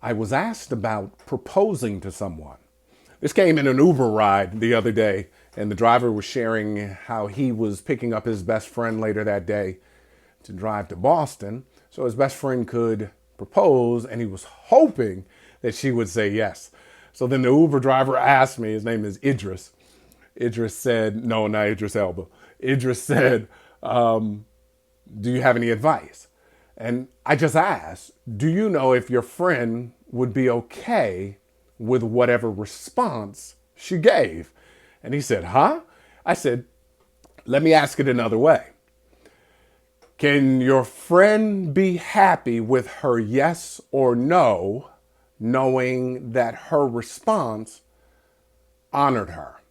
I was asked about proposing to someone. This came in an Uber ride the other day, and the driver was sharing how he was picking up his best friend later that day to drive to Boston so his best friend could propose, and he was hoping that she would say yes. So then the Uber driver asked me, his name is Idris. Idris said, no, not Idris Elba. Idris said, do you have any advice? And I just asked, do you know if your friend would be okay with whatever response she gave? And he said, huh? I said, let me ask it another way. Can your friend be happy with her yes or no, knowing that her response honored her?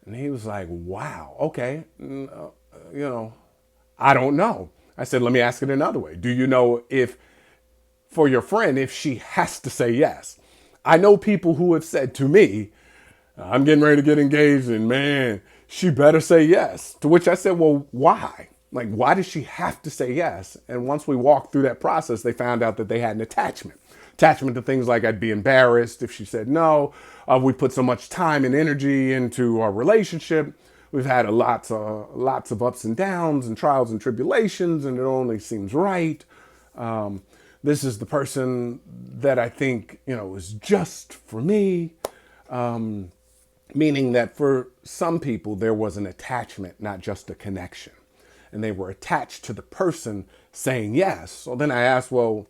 And he was like, wow, okay, I don't know. I said, let me ask it another way. Do you know if, for your friend, if she has to say yes? I know people who have said to me, I'm getting ready to get engaged and man, she better say yes. To which I said, well, why? Like, why does she have to say yes? And once we walked through that process, they found out that they had an attachment. Attachment to things like I'd be embarrassed if she said no. We put so much time and energy into our relationship. We've had lots of ups and downs and trials and tribulations, and it only seems right. This is the person that I think, is just for me. Meaning that for some people, there was an attachment, not just a connection. And they were attached to the person saying yes. So then I asked, well,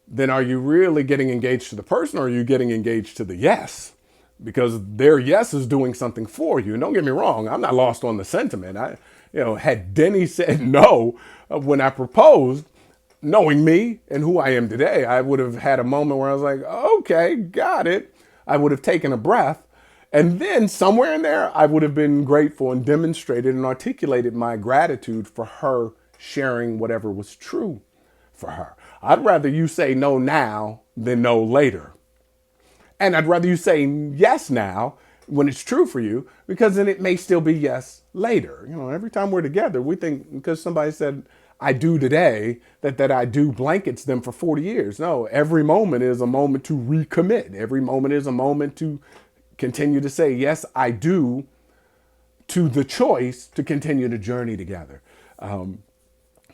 then are you really getting engaged to the person or are you getting engaged to the yes? Because their yes is doing something for you. And don't get me wrong, I'm not lost on the sentiment. Had Denny said no when I proposed, knowing me and who I am today, I would have had a moment where I was like, okay, got it. I would have taken a breath. And then somewhere in there, I would have been grateful and demonstrated and articulated my gratitude for her sharing whatever was true for her. I'd rather you say no now than no later. And I'd rather you say yes now when it's true for you, because then it may still be yes later. Every time we're together, we think because somebody said, I do today, that I do blankets them for 40 years. No, every moment is a moment to recommit. Every moment is a moment to continue to say, yes, I do, to the choice to continue the journey together.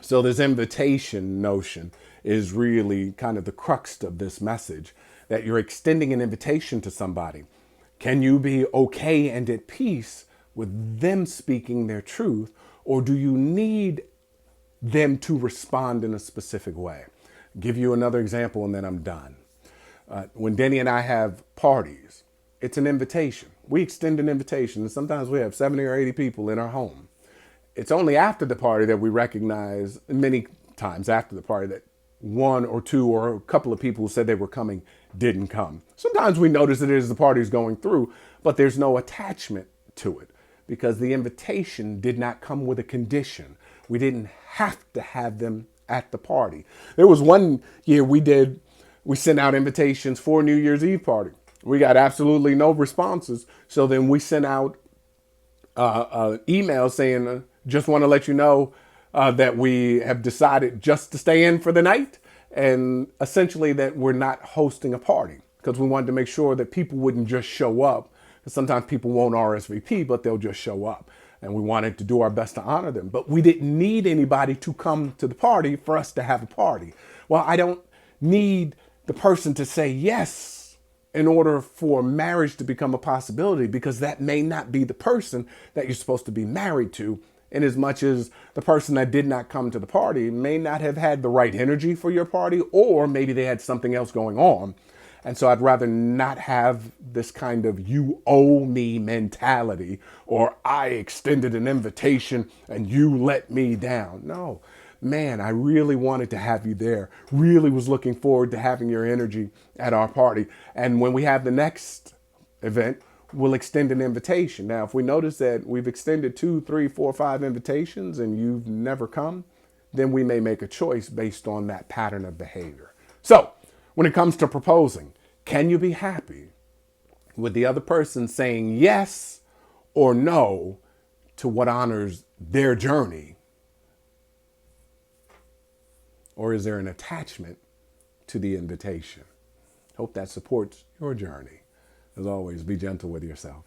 So this invitation notion is really kind of the crux of this message, that you're extending an invitation to somebody. Can you be okay and at peace with them speaking their truth, or do you need them to respond in a specific way? I'll give you another example and then I'm done. When Denny and I have parties, it's an invitation. We extend an invitation, and sometimes we have 70 or 80 people in our home. It's only after the party that we recognize, many times after the party, that one or two or a couple of people who said they were coming didn't come. Sometimes we notice it as the party's going through, but there's no attachment to it because the invitation did not come with a condition. We didn't have to have them at the party. There was one year we sent out invitations for a New Year's Eve party. We got absolutely no responses. So then we sent out email saying, just want to let you know that we have decided just to stay in for the night, and essentially that we're not hosting a party because we wanted to make sure that people wouldn't just show up. Because sometimes people won't RSVP, but they'll just show up. And we wanted to do our best to honor them. But we didn't need anybody to come to the party for us to have a party. Well, I don't need the person to say yes in order for marriage to become a possibility, because that may not be the person that you're supposed to be married to, in as much as the person that did not come to the party may not have had the right energy for your party, or maybe they had something else going on. And so I'd rather not have this kind of you owe me mentality, or I extended an invitation and you let me down. No, man, I really wanted to have you there. Really was looking forward to having your energy at our party. And when we have the next event, we'll extend an invitation. Now, if we notice that we've extended 2, 3, 4, 5 invitations and you've never come, then we may make a choice based on that pattern of behavior. So when it comes to proposing, can you be happy with the other person saying yes or no to what honors their journey? Or is there an attachment to the invitation? Hope that supports your journey. As always, be gentle with yourself.